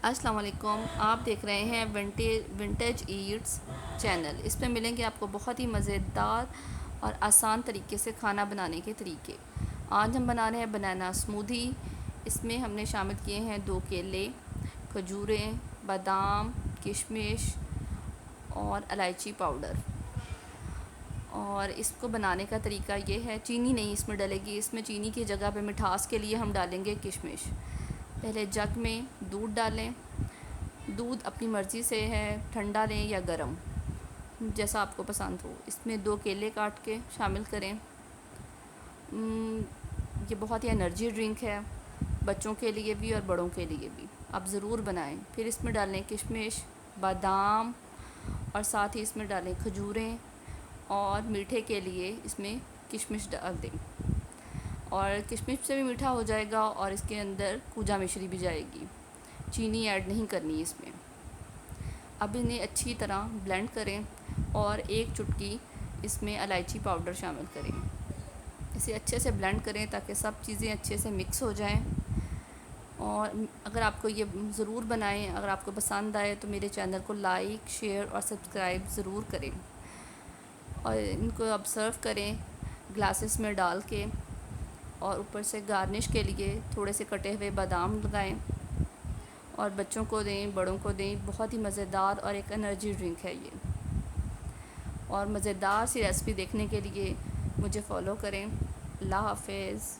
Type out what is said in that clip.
السلام علیکم، آپ دیکھ رہے ہیں ونٹیج ایٹس چینل۔ اس میں ملیں گے آپ کو بہت ہی مزیدار اور آسان طریقے سے کھانا بنانے کے طریقے۔ آج ہم بنا رہے ہیں بنانا اسمودھی۔ اس میں ہم نے شامل کیے ہیں 2 کیلے، کھجوریں، بادام، کشمش اور الائچی پاؤڈر۔ اور اس کو بنانے کا طریقہ یہ ہے، چینی نہیں اس میں ڈلے گی، اس میں چینی کی جگہ پہ مٹھاس کے لیے ہم ڈالیں گے کشمش۔ پہلے جگ میں دودھ ڈالیں۔ دودھ اپنی مرضی سے ہے، ٹھنڈا لیں یا گرم، جیسا آپ کو پسند ہو۔ اس میں 2 کیلے کاٹ کے شامل کریں۔ یہ بہت ہی انرجی ڈرنک ہے، بچوں کے لیے بھی اور بڑوں کے لیے بھی، آپ ضرور بنائیں۔ پھر اس میں ڈالیں کشمش، بادام اور ساتھ ہی اس میں ڈالیں کھجوریں، اور میٹھے کے لیے اس میں کشمش ڈال دیں، اور کشمش سے بھی میٹھا ہو جائے گا اور اس کے اندر کوجا مشری بھی جائے گی، چینی ایڈ نہیں کرنی اس میں۔ اب انہیں اچھی طرح بلینڈ کریں اور 1 چٹکی اس میں الائچی پاؤڈر شامل کریں۔ اسے اچھے سے بلینڈ کریں تاکہ سب چیزیں اچھے سے مکس ہو جائیں۔ اور اگر آپ کو یہ ضرور بنائیں، اگر آپ کو پسند آئے تو میرے چینل کو لائک، شیئر اور سبسکرائب ضرور کریں، اور ان کو اب سرو کریں گلاسز میں ڈال کے، اور اوپر سے گارنش کے لیے تھوڑے سے کٹے ہوئے بادام لگائیں، اور بچوں کو دیں، بڑوں کو دیں۔ بہت ہی مزیدار اور ایک انرجی ڈرنک ہے یہ۔ اور مزیدار سی ریسپی دیکھنے کے لیے مجھے فالو کریں۔ اللہ حافظ۔